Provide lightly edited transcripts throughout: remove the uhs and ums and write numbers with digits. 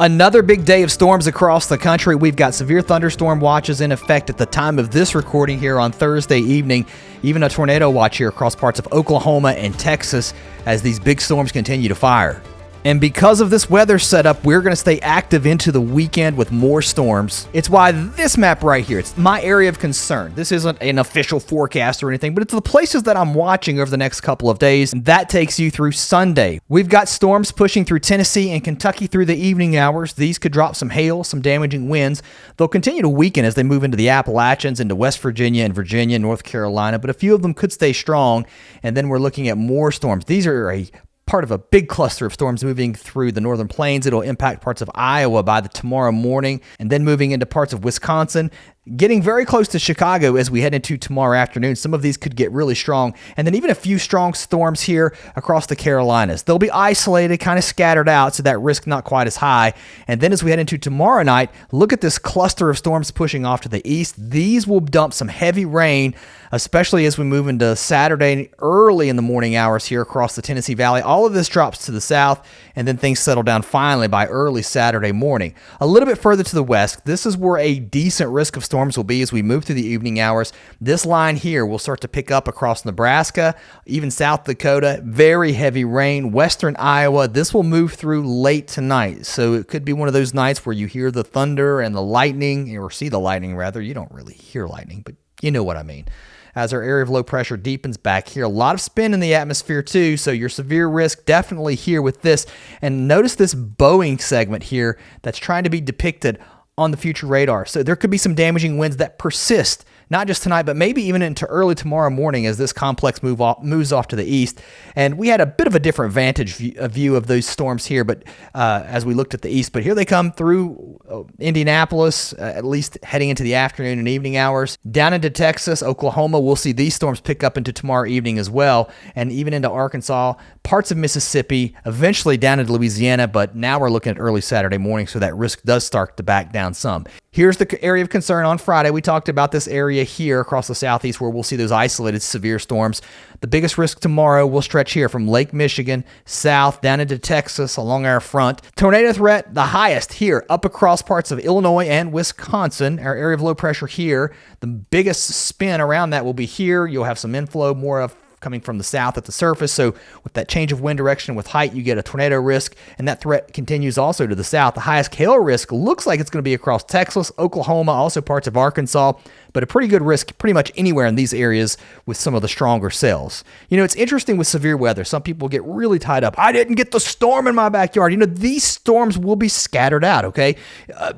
Another big day of storms across the country. We've got severe thunderstorm watches in effect at the time of this recording here on Thursday evening. Even a tornado watch here across parts of Oklahoma and Texas as these big storms continue to fire. And because of this weather setup, we're going to stay active into the weekend with more storms. It's why this map right here, it's my area of concern. This isn't an official forecast or anything, but it's the places that I'm watching over the next couple of days. And that takes you through Sunday. We've got storms pushing through Tennessee and Kentucky through the evening hours. These could drop some hail, some damaging winds. They'll continue to weaken as they move into the Appalachians, into West Virginia and Virginia, North Carolina, but a few of them could stay strong. And then we're looking at more storms. These are a part of a big cluster of storms moving through the northern plains. It'll impact parts of Iowa by the tomorrow morning, and then moving into parts of Wisconsin, getting very close to Chicago as we head into tomorrow afternoon. Some of these could get really strong, and then even a few strong storms here across the Carolinas. They'll be isolated, kind of scattered out, so that risk not quite as high. And then as we head into tomorrow night, look at this cluster of storms pushing off to the east. These will dump some heavy rain, especially as we move into Saturday early in the morning hours here across the Tennessee Valley. All of this drops to the south, and then things settle down finally by early Saturday morning. A little bit further to the west, this is where a decent risk of storms will be as we move through the evening hours. This line here will start to pick up across Nebraska, even South Dakota. Very heavy rain, western Iowa. This will move through late tonight, so it could be one of those nights where you hear the thunder and the lightning, or see the lightning rather. You don't really hear lightning, but you know what I mean. As our area of low pressure deepens back here, a lot of spin in the atmosphere too, so your severe risk definitely here with this. And notice this bowing segment here that's trying to be depicted on the future radar. So there could be some damaging winds that persist, not just tonight, but maybe even into early tomorrow morning as this complex moves off to the east. And we had a bit of a different vantage view of those storms here, but as we looked at the east. But here they come through Indianapolis, at least heading into the afternoon and evening hours. Down into Texas, Oklahoma, we'll see these storms pick up into tomorrow evening as well, and even into Arkansas, parts of Mississippi, eventually down into Louisiana, but now we're looking at early Saturday morning, so that risk does start to back down some. Here's the area of concern on Friday. We talked about this area here across the southeast where we'll see those isolated severe storms. The biggest risk tomorrow will stretch here from Lake Michigan, south, down into Texas along our front. Tornado threat, the highest here up across parts of Illinois and Wisconsin. Our area of low pressure here. The biggest spin around that will be here. You'll have some inflow, more of coming from the south at the surface. So with that change of wind direction with height, you get a tornado risk, and that threat continues also to the south. The highest hail risk looks like it's going to be across Texas, Oklahoma, also parts of Arkansas, but a pretty good risk pretty much anywhere in these areas with some of the stronger cells. You know, it's interesting with severe weather. Some people get really tied up. I didn't get the storm in my backyard. You know, these storms will be scattered out, okay?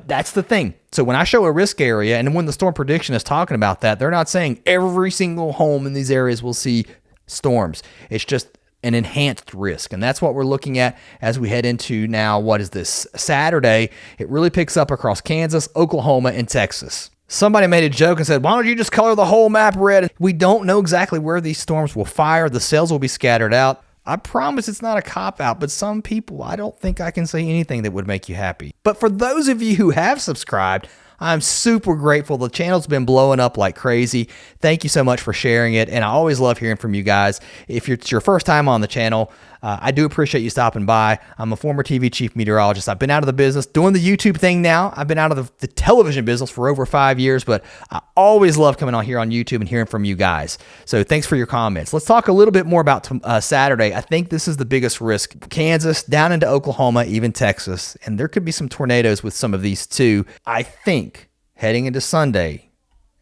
That's the thing. So when I show a risk area, and when the storm prediction is talking about that, they're not saying every single home in these areas will see storms. It's just an enhanced risk. And that's what we're looking at as we head into now, what is this, Saturday. It really picks up across Kansas, Oklahoma, and Texas. Somebody made a joke and said, why don't you just color the whole map red? We don't know exactly where these storms will fire. The cells will be scattered out. I promise it's not a cop-out, but some people, I don't think I can say anything that would make you happy. But for those of you who have subscribed, I'm super grateful. The channel's been blowing up like crazy. Thank you so much for sharing it, and I always love hearing from you guys. If it's your first time on the channel, I do appreciate you stopping by. I'm a former TV chief meteorologist. I've been out of the business doing the YouTube thing now. I've been out of the television business for over 5 years, but I always love coming on here on YouTube and hearing from you guys. So thanks for your comments. Let's talk a little bit more about Saturday. I think this is the biggest risk. Kansas, down into Oklahoma, even Texas, and there could be some tornadoes with some of these too. I think heading into Sunday,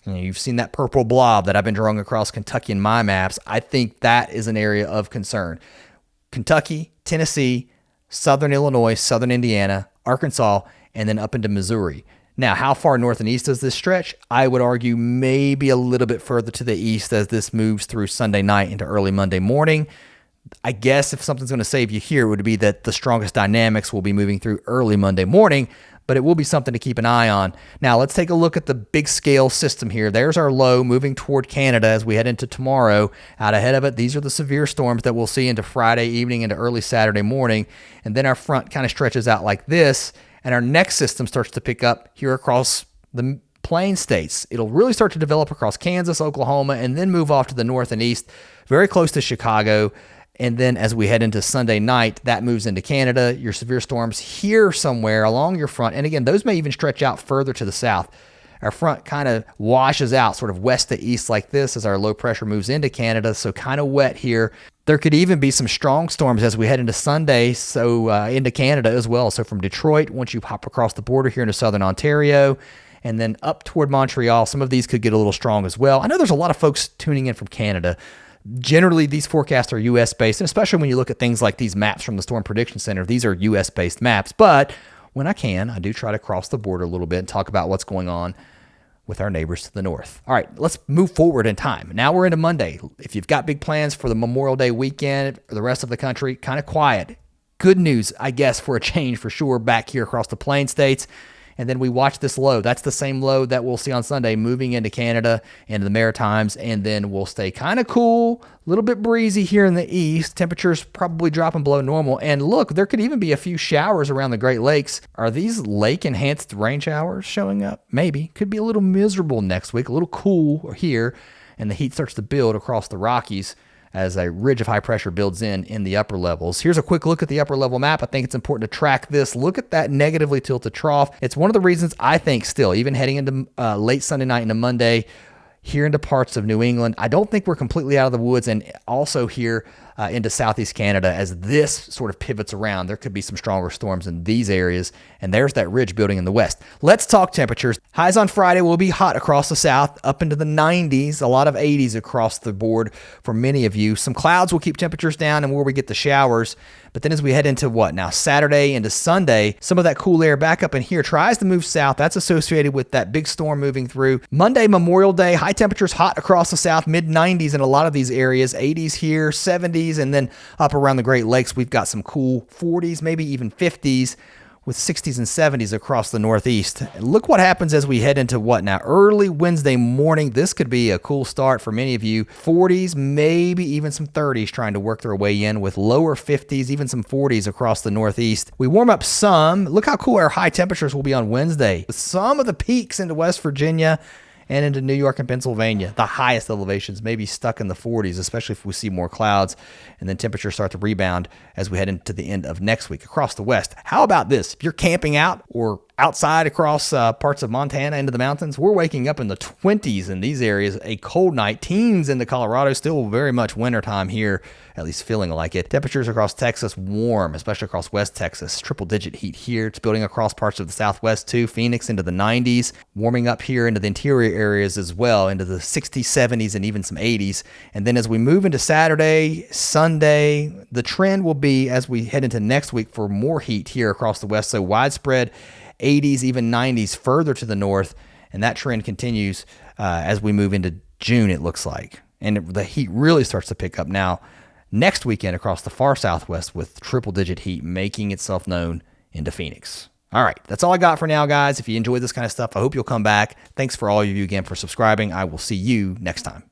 you've seen that purple blob that I've been drawing across Kentucky in my maps. I think that is an area of concern. Kentucky, Tennessee, southern Illinois, southern Indiana, Arkansas, and then up into Missouri. Now, how far north and east does this stretch? I would argue maybe a little bit further to the east as this moves through Sunday night into early Monday morning. I guess if something's going to save you here, it would be that the strongest dynamics will be moving through early Monday morning, but it will be something to keep an eye on. Now, let's take a look at the big scale system here. There's our low moving toward Canada as we head into tomorrow. Out ahead of it, these are the severe storms that we'll see into Friday evening into early Saturday morning. And then our front kind of stretches out like this, and our next system starts to pick up here across the plain states. It'll really start to develop across Kansas, Oklahoma, and then move off to the north and east, very close to Chicago. And then as we head into Sunday night, that moves into Canada. Your severe storms here somewhere along your front. And again, those may even stretch out further to the south. Our front kind of washes out sort of west to east like this as our low pressure moves into Canada. So kind of wet here. There could even be some strong storms as we head into Sunday, so into Canada as well. So from Detroit, once you hop across the border here into southern Ontario, and then up toward Montreal, some of these could get a little strong as well. I know there's a lot of folks tuning in from Canada. Generally, these forecasts are U.S. based, and especially when you look at things like these maps from the Storm Prediction Center, these are U.S. based maps. But when I can, I do try to cross the border a little bit and talk about what's going on with our neighbors to the north. All right, let's move forward in time. Now we're into Monday. If you've got big plans for the Memorial Day weekend or the rest of the country, kind of quiet. Good news, I guess, for a change for sure back here across the Plain States. And then we watch this low. That's the same low that we'll see on Sunday moving into Canada, into the Maritimes, and then we'll stay kind of cool, a little bit breezy here in the east. Temperatures probably dropping below normal. And look, there could even be a few showers around the Great Lakes. Are these lake-enhanced rain showers showing up? Maybe. Could be a little miserable next week, a little cool here, and the heat starts to build across the Rockies as a ridge of high pressure builds in the upper levels. Here's a quick look at the upper level map. I think it's important to track this. Look at that negatively tilted trough. It's one of the reasons I think still, even heading into late Sunday night into Monday, here into parts of New England, I don't think we're completely out of the woods, and also here into southeast Canada as this sort of pivots around. There could be some stronger storms in these areas, and there's that ridge building in the west. Let's talk temperatures. Highs on Friday will be hot across the south, up into the 90s, a lot of 80s across the board for many of you. Some clouds will keep temperatures down and where we get the showers. But then as we head into what now, Saturday into Sunday, some of that cool air back up in here tries to move south. That's associated with that big storm moving through. Monday, Memorial Day, high temperatures hot across the south, mid 90s in a lot of these areas, 80s here, 70s, and then up around the Great Lakes, we've got some cool 40s, maybe even 50s. With 60s and 70s across the northeast. Look what happens as we head into what now? Early Wednesday morning. This could be a cool start for many of you. 40s, maybe even some 30s trying to work their way in with lower 50s, even some 40s across the northeast. We warm up some. Look how cool our high temperatures will be on Wednesday. With some of the peaks into West Virginia and into New York and Pennsylvania. The highest elevations may be stuck in the 40s, especially if we see more clouds, and then temperatures start to rebound as we head into the end of next week across the west. How about this? If you're camping out or outside across parts of Montana into the mountains, we're waking up in the 20s in these areas. A cold night. Teens into Colorado, still very much wintertime here, at least feeling like it. Temperatures across Texas warm, especially across West Texas. Triple-digit heat here. It's building across parts of the Southwest too. Phoenix into the 90s. Warming up here into the interior areas as well, into the 60s, 70s, and even some 80s. And then as we move into Saturday, Sunday, the trend will be as we head into next week for more heat here across the West. So widespread 80s, even 90s further to the north. And that trend continues as we move into June, it looks like. And the heat really starts to pick up now next weekend across the far southwest with triple-digit heat making itself known into Phoenix. All right, that's all I got for now, guys. If you enjoyed this kind of stuff, I hope you'll come back. Thanks for all of you again for subscribing. I will see you next time.